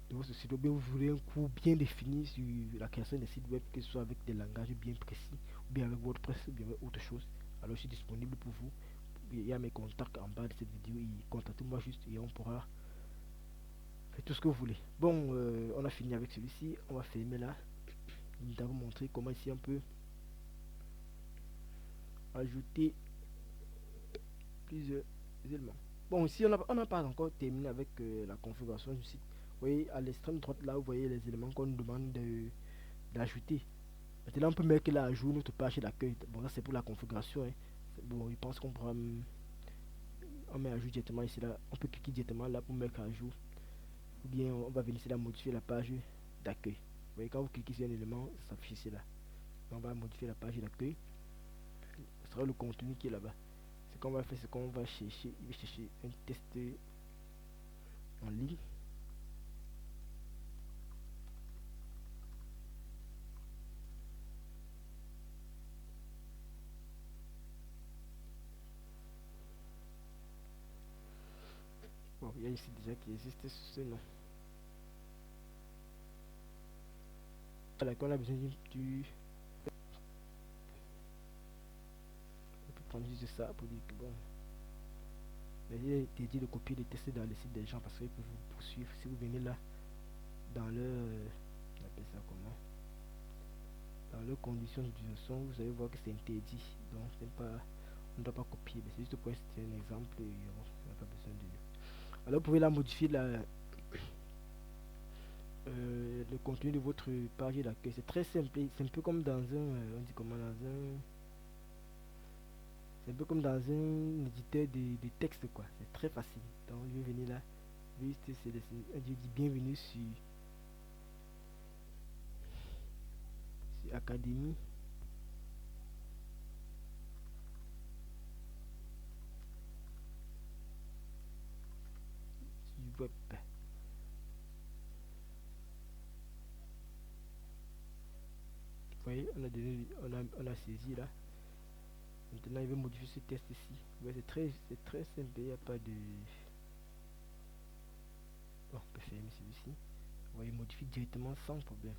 de votre site web. Bien, vous voulez un cours bien défini sur la création des sites web, que ce soit avec des langages bien précis, ou bien avec WordPress, ou bien avec autre chose. Alors je suis disponible pour vous. Il y a mes contacts en bas de cette vidéo et contactez-moi juste et on pourra faire tout ce que vous voulez. Bon, on a fini avec celui-ci. On va fermer là. Je vais vous montrer comment ici on peut ajouter plusieurs éléments. Bon, ici on n'a pas encore terminé avec la configuration du site. Vous voyez à l'extrême droite là, vous voyez les éléments qu'on nous demande d'ajouter. Maintenant on peut mettre là à jour notre page d'accueil. Bon, ça c'est pour la configuration. Hein. Bon, je pense qu'on pourra on met à jour directement ici là. On peut cliquer directement là pour mettre à jour. Ou bien on va venir ici là modifier la page d'accueil. Vous voyez quand vous cliquez sur un élément, ça s'affiche ici là. On va modifier la page d'accueil. Ce sera le contenu qui est là-bas. Ce qu'on va faire, c'est qu'on va chercher un test en ligne. Bon, il y a ici déjà qui existe ce nom. Voilà, qu'on a besoin du. On peut prendre juste ça pour dire que bon. Mais il est dit de copier les tests dans les sites des gens parce qu'ils peuvent vous poursuivre si vous venez là dans leur. On appelle ça comment? Dans leurs conditions d'utilisation, vous allez voir que c'est interdit. Donc c'est pas. On ne doit pas copier. Mais c'est juste pour citer un exemple. On n'a pas besoin de. Alors vous pouvez la modifier le contenu de votre page d'accueil. C'est très simple. C'est un peu comme dans un. On dit comment dans un. C'est un peu comme dans un éditeur de texte quoi. C'est très facile. Donc je vais venir là. Juste c'est je dis bienvenue sur Académie du web. Vous voyez, on a saisi là. Maintenant, il va modifier ce test ici. Ouais, c'est très simple. Il n'y a pas de. Bon, on peut fermer celui-ci. Vous voyez, il modifie directement sans problème.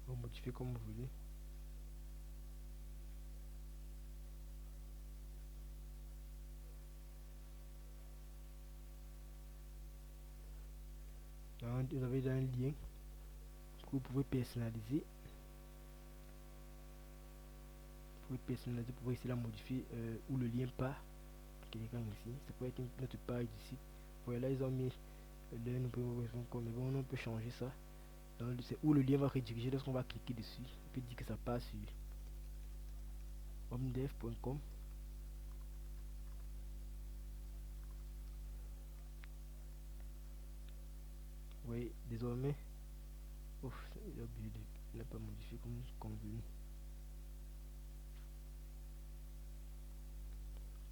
Vous modifiez comme vous voulez. Vous avez un lien que vous pouvez personnaliser. Vous pouvez personnaliser, vous pouvez essayer de modifier où le lien part. Quelqu'un ici, ça peut être notre page du site. Voilà, ils ont mis le nous pouvons comme bon, on peut changer ça. C'est où le lien va rediriger lorsqu'on va cliquer dessus. On peut dire que ça passe sur homedev.com. Oui, désormais, ouf, il a oublié il n'a pas modifié comme convenu.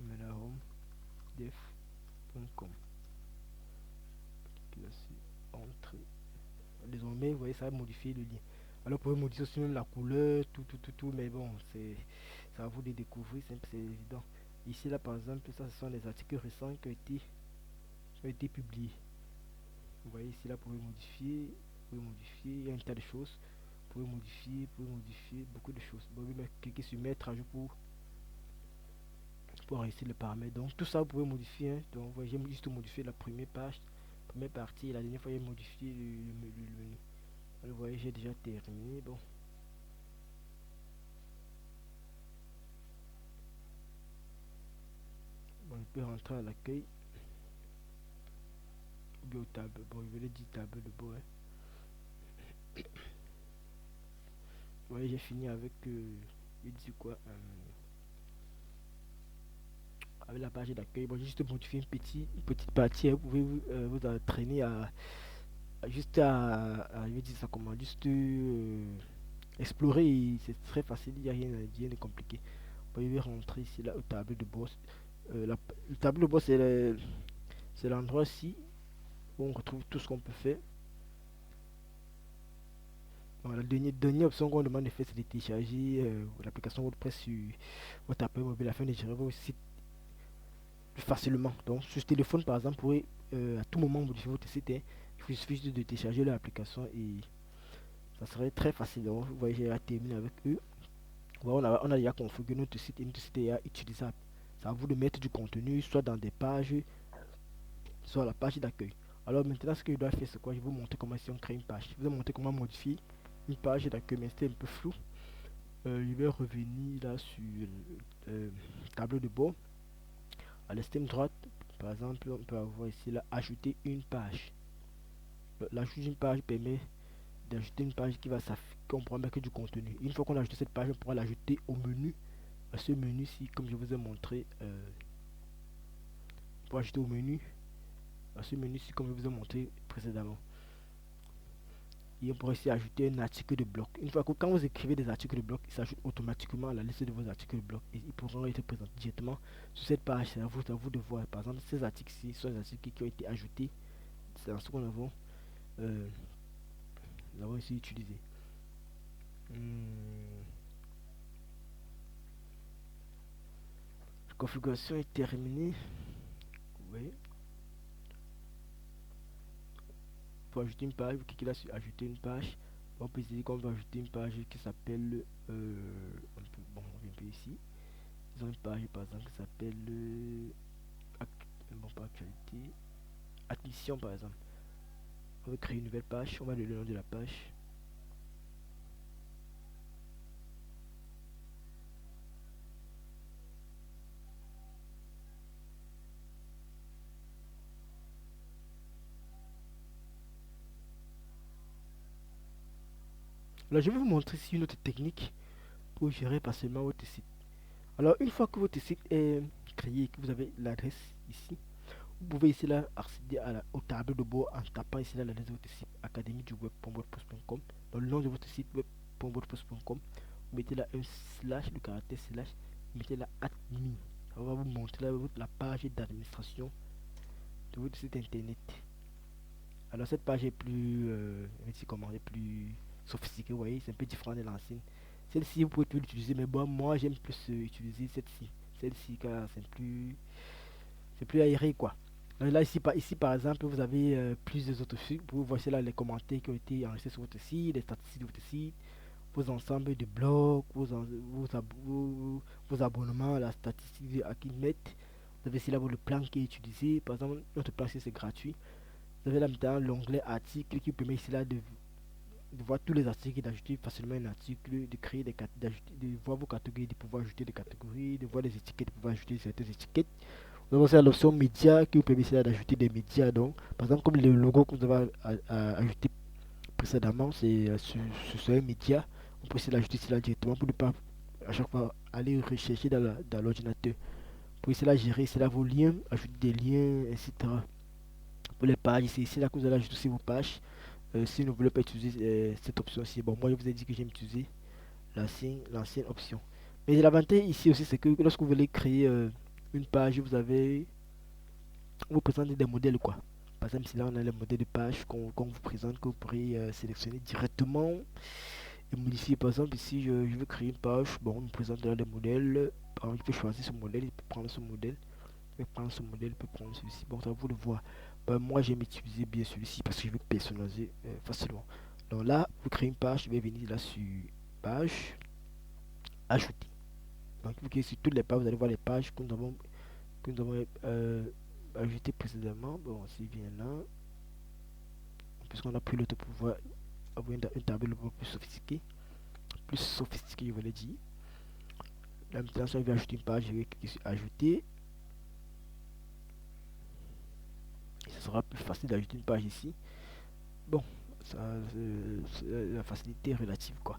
On met la homedev.com. Là, c'est entrée. Désormais, vous voyez, ça va modifier le lien. Alors, vous pouvez modifier aussi même la couleur, tout, mais bon, c'est à vous de découvrir, c'est évident. Ici, là, par exemple, ça, ce sont les articles récents qui ont été publiés. Vous voyez ici, là, vous pouvez modifier, il y a un tas de choses. Vous pouvez modifier beaucoup de choses. Vous pouvez cliquer sur mettre à jour pour enregistrer le paramètre. Donc, tout ça, vous pouvez modifier. Hein. Donc, vous voyez, j'ai juste modifié la première page, première partie, et la dernière fois, j'ai modifié le menu. Alors, vous voyez, j'ai déjà terminé. Bon. Bon, je peux rentrer à l'accueil. Ou bien au tableau. Bon, je vais le dire tableau de bord. Hein. Vous voyez, j'ai fini avec. Je dis quoi avec la page d'accueil. Bon, j'ai juste modifié une petite partie. Hein. Vous pouvez vous entraîner juste je vais dire ça comment, juste explorer. C'est très facile, il n'y a rien de compliqué. Bon, je vais rentrer ici là au tableau de bord. Le tableau de bord, c'est l'endroit ici où on retrouve tout ce qu'on peut faire. Bon, la dernière option qu'on demande de faire, c'est de télécharger l'application WordPress sur votre appareil mobile afin de gérer vos sites plus facilement. Donc, sur ce téléphone, par exemple, vous pourrez à tout moment modifier votre site. Hein. Il suffit juste de télécharger l'application et ça serait très facile. Donc, vous voyez, j'ai terminé avec eux. Voilà, on a déjà configuré notre site et notre site est utilisable. C'est à vous de mettre du contenu, soit dans des pages, soit la page d'accueil. Alors maintenant, ce que je dois faire, c'est quoi? Je vais vous montrer comment si on crée une page. Je vais vous montrer comment modifier une page d'accueil, mais c'était un peu flou. Je vais revenir là sur le tableau de bord. À l'extrême droite, par exemple, on peut avoir ici là, ajouter une page. L'ajout d'une page permet d'ajouter une page qui va s'afficher, qu'on pourra mettre du contenu. Une fois qu'on a ajouté cette page, on pourra l'ajouter au menu. À ce menu-ci, comme je vous ai montré, pour ajouter au menu, à ce menu-ci, comme je vous ai montré précédemment. Et on pourrait aussi ajouter un article de blog. Une fois que quand vous écrivez des articles de blog, ils s'ajoutent automatiquement à la liste de vos articles de blog et ils pourront être présentés directement sur cette page. C'est à vous de voir. Par exemple, ces articles-ci sont des articles qui ont été ajoutés. C'est ce qu'on nous avons ici utilisé. La configuration est terminée. Oui. Pour ajouter une page, vous cliquez là sur ajouter une page. On peut essayer qu'on va ajouter une page qui s'appelle bon, on vient un peu ici. Ils ont une page par exemple qui s'appelle bon, pas actualité, admission par exemple. On va créer une nouvelle page, on va donner le nom de la page. Alors je vais vous montrer ici une autre technique pour gérer facilement votre site. Alors une fois que votre site est créé et que vous avez l'adresse ici, vous pouvez ici là accéder au tableau de bord en tapant ici là l'adresse de votre site academie-du-web.wordpress.com. Dans le nom de votre site web.wordpress.com, vous mettez là un slash, le caractère slash, vous mettez là admin. On va vous montrer là la page d'administration de votre site internet. Alors cette page est plus, comment, est plus sophistiquée, vous voyez, c'est un peu différent de l'ancienne. Celle-ci, vous pouvez plus l'utiliser, mais bon, moi j'aime plus utiliser celle-ci. Celle-ci, car c'est plus aéré, quoi. Là, ici, par exemple, vous avez plusieurs autres sites. Vous voyez là les commentaires qui ont été enregistrés sur votre site, les statistiques de votre site, vos ensembles de blogs, vos abonnements, la statistique à qui mettent. Vous avez ici là le plan qui est utilisé. Par exemple, notre plan c'est gratuit. Vous avez là maintenant l'onglet article qui permet ici là de voir tous les articles, d'ajouter facilement un article, de créer de voir vos catégories, de pouvoir ajouter des catégories, de voir les étiquettes, de pouvoir ajouter certaines étiquettes. Nous avons aussi l'option média qui vous permet d'ajouter des médias. Donc, par exemple, comme le logo que vous avez ajouté précédemment, c'est sur un média. On peut essayer de l'ajouter ici là directement pour ne pas à chaque fois aller rechercher dans l'ordinateur. Pour essayer de gérer, c'est là vos liens, ajouter des liens, etc. Pour les pages, c'est ici là que vous allez ajouter aussi vos pages. Si vous ne voulez pas utiliser cette option-ci, bon, moi je vous ai dit que j'aime utiliser l'ancienne option. Mais l'avantage ici aussi, c'est que lorsque vous voulez créer une page, on vous présente des modèles quoi. Par exemple, si là on a les modèles de page qu'on vous présente, que vous pourrez sélectionner directement et modifier. Par exemple, ici je veux créer une page, bon, on me présente là les modèles. Par exemple, je peux choisir ce modèle, il peut prendre ce modèle, il peut prendre ce modèle, il peut prendre celui-ci. Bon, ça vous le voir. Ben, moi, j'aime utiliser bien celui-ci parce que je veux personnaliser facilement. Donc là, pour créer une page, je vais venir là sur page, ajouter. Donc, cliquez sur toutes les pages, vous allez voir les pages que nous avons ajoutées précédemment. Bon, s'il vient là, puisqu'on a pris l'autre pour pouvoir avoir une table plus sophistiquée, je voulais dire. Là, maintenant, si je vais ajouter une page, je vais cliquer sur ajouter. Et ce sera plus facile d'ajouter une page ici. Bon, ça, c'est la facilité relative, quoi.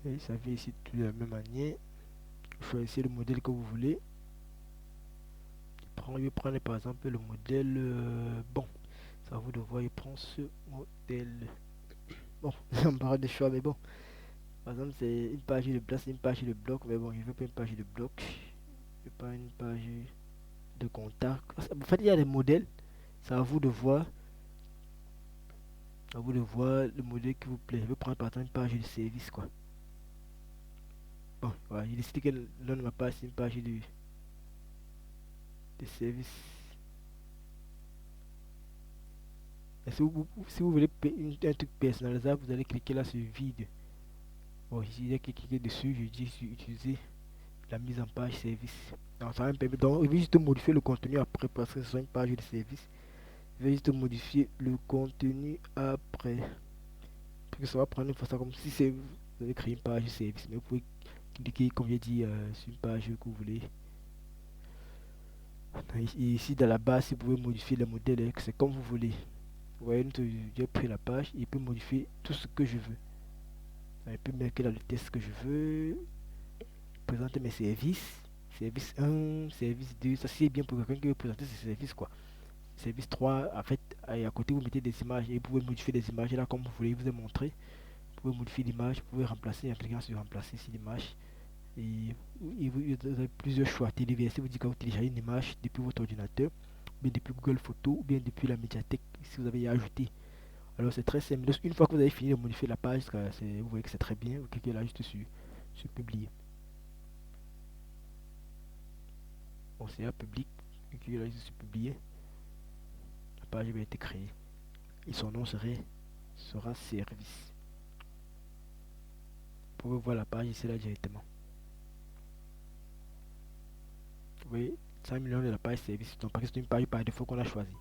Et ça fait ici de la même manière. Choisissez le modèle que vous voulez. Je vais prendre par exemple le modèle. Bon, ça vous de voir, je prends ce modèle. Bon, ça me paraît des choix, mais bon. Par exemple, c'est une page de bloc, c'est une page de bloc, mais bon, je veux pas une page de bloc. Je veux pas une page de contact. En fait, il y a des modèles. C'est à vous de voir. À vous de voir le modèle qui vous plaît. Je vais prendre par exemple une page de service, quoi. Bon, voilà, j'ai décidé que le nom de ma page, c'est une page de service. Et si vous voulez un truc personnalisable, vous allez cliquer là sur vide. Bon, ici, j'ai cliqué dessus, je dis sur utiliser la mise en page service. Donc, ça va me permettre. Donc, je vais juste modifier le contenu après parce que ce sont une page de service. Je vais juste modifier le contenu après. Parce que ça va prendre une façon comme si c'est vous avez créé une page de service. Mais vous pouvez cliquer, comme j'ai dit, sur une page que vous voulez. Et ici, dans la base, vous pouvez modifier le modèle. C'est comme vous voulez. Vous voyez, j'ai pris la page et il peut modifier tout ce que je veux. Il peut mettre là le test que je veux. Présenter mes services. Service 1, service 2. Ça c'est bien pour quelqu'un qui veut présenter ses services quoi. Service 3, en fait, à côté vous mettez des images et vous pouvez modifier les images là comme vous voulez. Je vous ai montré. Vous pouvez modifier l'image, vous pouvez remplacer en cliquant sur remplacer ici l'image. Et vous avez plusieurs choix. Téléverser vous dit quand vous téléchargez une image depuis votre ordinateur, ou bien depuis Google Photos, ou bien depuis la médiathèque si vous avez ajouté. Alors c'est très simple. Donc, une fois que vous avez fini de modifier la page, vous voyez que c'est très bien. Vous cliquez là juste sur publier. Bon, c'est un public. Vous cliquez là juste sur publier. La page va être créée. Et son nom sera service. Vous pouvez voir la page ici là directement. Vous voyez, 5 millions de la page service. Donc, parce que c'est une page par défaut qu'on a choisi.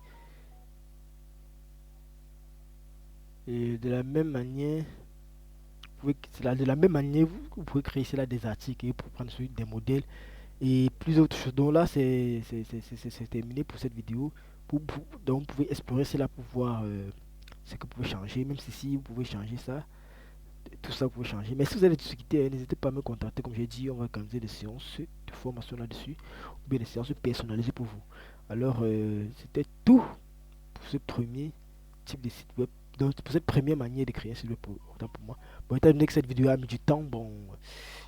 Et de la même manière, de la même manière, vous pouvez créer cela des articles pour prendre des modèles et plus autres choses. Donc là, c'est terminé pour cette vidéo. Donc vous pouvez explorer cela pour voir ce que vous pouvez changer. Même si vous pouvez changer ça, tout ça vous pouvez changer. Mais si vous avez des difficultés, n'hésitez pas à me contacter. Comme j'ai dit, on va organiser des séances de formation là-dessus ou bien des séances personnalisées pour vous. Alors, c'était tout pour ce premier type de site web. Donc, pour cette première manière de créer un site web, autant pour moi. Bon, étant donné que cette vidéo a mis du temps, bon,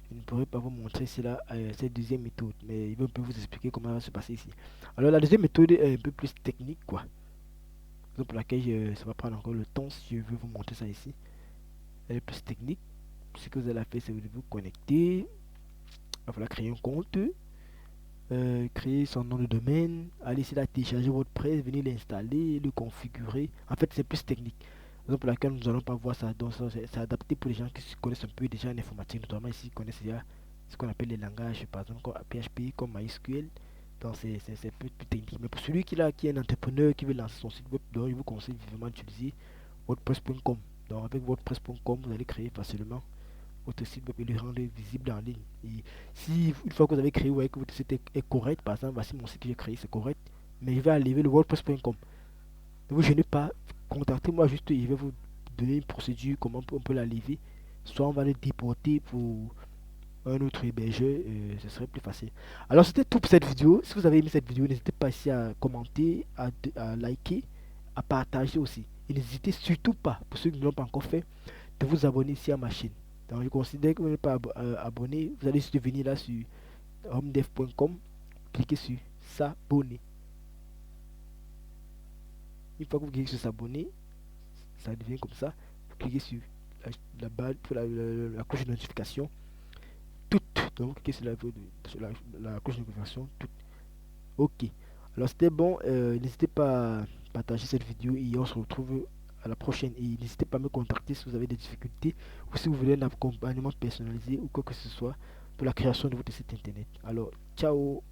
je ne pourrais pas vous montrer cela, cette deuxième méthode, mais il va un peu vous expliquer comment ça va se passer ici. Alors, la deuxième méthode est un peu plus technique, quoi. Raison pour laquelle ça va prendre encore le temps si je veux vous montrer ça ici. Elle est plus technique. Ce que vous allez faire, c'est que vous connecter. Il va falloir créer un compte. Créer son nom de domaine, aller ici là, télécharger WordPress, venir l'installer, le configurer. En fait, c'est plus technique. Raison pour laquelle nous n'allons pas voir ça. Donc, c'est adapté pour les gens qui connaissent un peu déjà en informatique, notamment ici, qui connaissent déjà ce qu'on appelle les langages, par exemple, comme PHP, comme MySQL. Donc c'est un peu plus technique. Mais pour celui qui est un entrepreneur qui veut lancer son site web, donc je vous conseille vivement d'utiliser WordPress.com. Donc avec WordPress.com, vous allez créer facilement votre site web et le rendre visible en ligne. Et si une fois que vous avez créé, vous voyez que votre site est correct, par exemple, voici mon site que j'ai créé, c'est correct, mais je vais enlever le WordPress.com. Ne vous gênez pas, contactez-moi juste, je vais vous donner une procédure, comment on peut l'enlever. Soit on va le déporter pour un autre hébergeur, ce serait plus facile. Alors c'était tout pour cette vidéo. Si vous avez aimé cette vidéo, n'hésitez pas ici à commenter, à liker, à partager aussi. Et n'hésitez surtout pas, pour ceux qui ne l'ont pas encore fait, de vous abonner ici à ma chaîne. Donc je considère que vous n'êtes pas abonné, vous allez juste venir là sur homedev.com, cliquez sur s'abonner. Une fois que vous cliquez sur s'abonner, ça devient comme ça. Vous cliquez sur la barre, la cloche de notification, toutes. Donc vous cliquez sur la cloche de notification, toutes. Ok. Alors c'était bon. N'hésitez pas à partager cette vidéo et on se retrouve à la prochaine. Et n'hésitez pas à me contacter si vous avez des difficultés ou si vous voulez un accompagnement personnalisé ou quoi que ce soit pour la création de votre site internet. Alors, ciao.